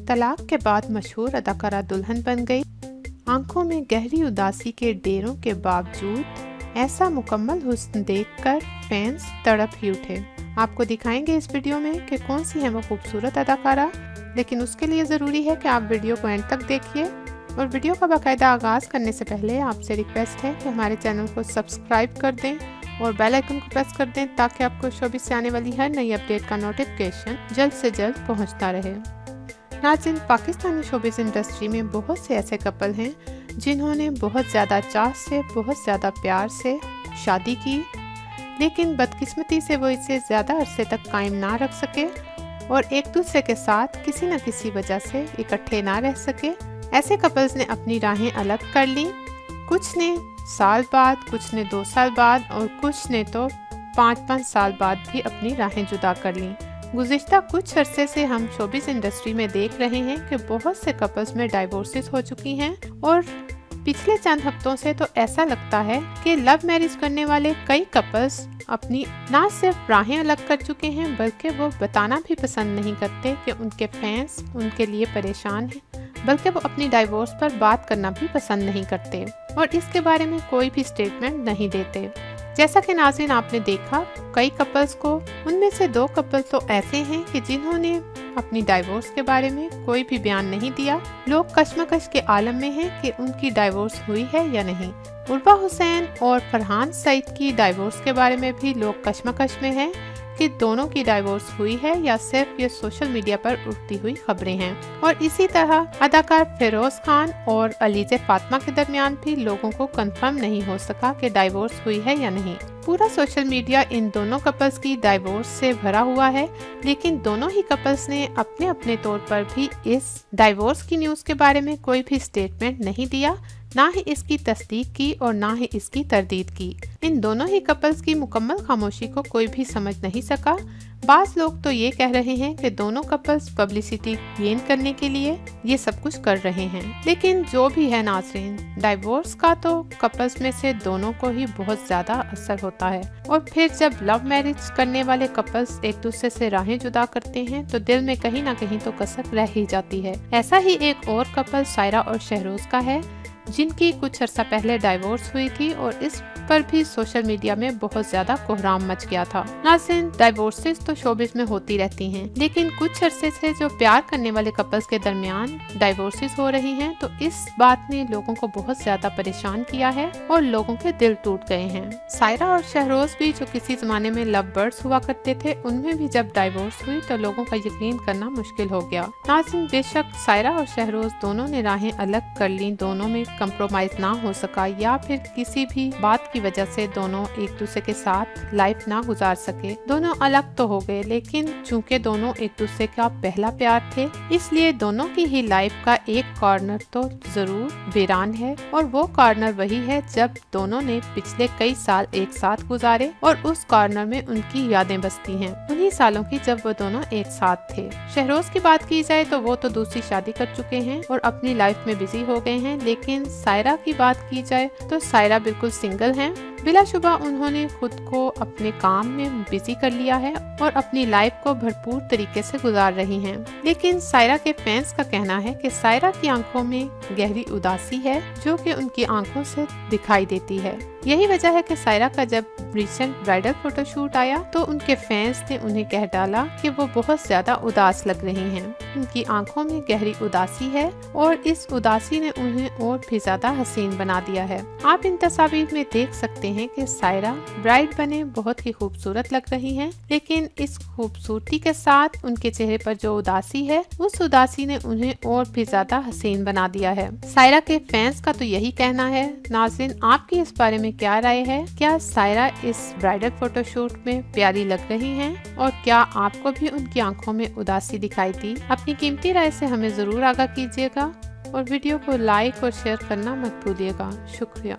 तलाक के बाद मशहूर अदाकारा दुल्हन बन गई। आंखों में गहरी उदासी के डेरों के बावजूद ऐसा मुकम्मल हुस्न देखकर फैंस तड़प ही उठे। आपको दिखाएंगे इस वीडियो में कि कौन सी है वो खूबसूरत अदाकारा, लेकिन उसके लिए ज़रूरी है कि आप वीडियो को एंड तक देखिए। और वीडियो का बाकायदा आगाज़ करने से पहले आपसे रिक्वेस्ट है कि हमारे चैनल को सब्सक्राइब कर दें और बेल आइकन को प्रेस कर दें ताकि आपको शोबिस से आने वाली हर नई अपडेट का नोटिफिकेशन जल्द से जल्द पहुंचता रहे। नाज़रीन, पाकिस्तानी शोबिस इंडस्ट्री में बहुत से ऐसे कपल हैं जिन्होंने बहुत ज़्यादा चाह से, बहुत ज़्यादा प्यार से शादी की, लेकिन बदकिस्मती से वो इसे ज़्यादा अरसे तक कायम ना रख सके और एक दूसरे के साथ किसी न किसी वजह से इकट्ठे ना रह सके। ऐसे कपल्स ने अपनी राहें अलग कर ली। कुछ ने साल बाद, कुछ ने 2 साल बाद और कुछ ने तो 5-5 साल बाद भी अपनी राहें जुदा कर लीं। गुज़िश्ता कुछ अरसे से हम शोबिस इंडस्ट्री में देख रहे हैं कि बहुत से कपल्स में डाइवोर्सेस हो चुकी हैं और पिछले चंद हफ्तों से तो ऐसा लगता है कि लव मैरिज करने वाले कई कपल्स अपनी ना सिर्फ राहें अलग कर चुके हैं बल्कि वो बताना भी पसंद नहीं करते कि उनके फैंस उनके लिए परेशान हैं, बल्कि वो अपनी डाइवोर्स पर बात करना भी पसंद नहीं करते और इसके बारे में कोई भी स्टेटमेंट नहीं देते। जैसा कि नाज़रीन आपने देखा कई कपल्स को, उनमें से 2 कपल तो ऐसे हैं कि जिन्होंने अपनी डाइवोर्स के बारे में कोई भी बयान नहीं दिया। लोग कश्मकश के आलम में हैं कि उनकी डाइवोर्स हुई है या नहीं। उर्वा हुसैन और फरहान सईद की डाइवोर्स के बारे में भी लोग कश्मकश में हैं कि दोनों की डाइवोर्स हुई है या सिर्फ ये सोशल मीडिया पर उठती हुई खबरें हैं। और इसी तरह अदाकार फिरोज खान और अलीज़े फातिमा के दरमियान भी लोगों को कंफर्म नहीं हो सका कि डाइवोर्स हुई है या नहीं। पूरा सोशल मीडिया इन दोनों कपल्स की डाइवोर्स से भरा हुआ है, लेकिन दोनों ही कपल्स ने अपने अपने तौर पर भी इस डाइवोर्स की न्यूज़ के बारे में कोई भी स्टेटमेंट नहीं दिया, ना ही इसकी तस्दीक की और ना ही इसकी तरदीद की। इन दोनों ही कपल्स की मुकम्मल खामोशी को कोई भी समझ नहीं सका। बाज़ लोग तो ये कह रहे हैं कि दोनों कपल्स पब्लिसिटी गेन करने के लिए ये सब कुछ कर रहे हैं, लेकिन जो भी है नाज़रीन, डाइवोर्स का तो कपल्स में से दोनों को ही बहुत ज़्यादा असर होता है। और फिर जब लव मैरिज करने वाले कपल्स एक दूसरे से राहें जुदा करते हैं तो दिल में कहीं ना कहीं तो कसक रह ही जाती है। ऐसा ही एक और कपल सायरा और शहरोज का है, जिनकी कुछ अर्सा पहले डाइवोर्स हुई थी और इस पर भी सोशल मीडिया में बहुत ज्यादा कोहराम मच गया था। नाज़रीन, डाइवोर्सेस तो शोबिस में होती रहती हैं, लेकिन कुछ अरसे से जो प्यार करने वाले कपल्स के दरमियान डाइवोर्सेस हो रही हैं तो इस बात ने लोगों को बहुत ज्यादा परेशान किया है और लोगों के दिल टूट गए हैं। सायरा और शहरोज भी जो किसी जमाने में लव बर्ड्स हुआ करते थे, उनमें भी जब डाइवोर्स हुई तो लोगों का यकीन करना मुश्किल हो गया। नाज़रीन, बेशक सायरा और शहरोज दोनों ने राहें अलग कर ली, दोनों में कंप्रोमाइज ना हो सका या फिर किसी भी बात की वजह से दोनों एक दूसरे के साथ लाइफ ना गुजार सके। दोनों अलग तो हो गए, लेकिन चूंकि दोनों एक दूसरे का पहला प्यार थे, इसलिए दोनों की ही लाइफ का एक कॉर्नर तो जरूर वीरान है और वो कॉर्नर वही है जब दोनों ने पिछले कई साल एक साथ गुजारे और उस कॉर्नर में उनकी यादें बसती हैं उन्हीं सालों की जब वो दोनों एक साथ थे। शहरोज की बात की जाए तो वो तो दूसरी शादी कर चुके हैं और अपनी लाइफ में बिजी हो गए हैं, लेकिन सायरा की बात की जाए तो सायरा बिल्कुल सिंगल हैं। बिलाशुबा उन्होंने खुद को अपने काम में बिजी कर लिया है और अपनी लाइफ को भरपूर तरीके से गुजार रही हैं। लेकिन सायरा के फैंस का कहना है कि सायरा की आंखों में गहरी उदासी है जो कि उनकी आंखों से दिखाई देती है। यही वजह है कि सायरा का जब रिसेंट ब्राइडल फोटोशूट आया तो उनके फैंस ने उन्हें कह डाला कि वो बहुत ज्यादा उदास लग रही हैं। उनकी आंखों में गहरी उदासी है और इस उदासी ने उन्हें और भी ज्यादा हसीन बना दिया है। आप इन तस्वीर में देख सकते हैं कि सायरा ब्राइड बने बहुत ही खूबसूरत लग रही हैं, लेकिन इस खूबसूरती के साथ उनके चेहरे पर जो उदासी है, उस उदासी ने उन्हें और भी ज्यादा हसीन बना दिया है। सायरा के फैंस का तो यही कहना है। नाज़रीन, आपकी इस बारे में क्या राय है? क्या सायरा इस ब्राइडल फोटोशूट में प्यारी लग रही हैं और क्या आपको भी उनकी आंखों में उदासी दिखाई दी? अपनी कीमती राय से हमें जरूर आगाह कीजिएगा और वीडियो को लाइक और शेयर करना मत भूलिएगा। शुक्रिया।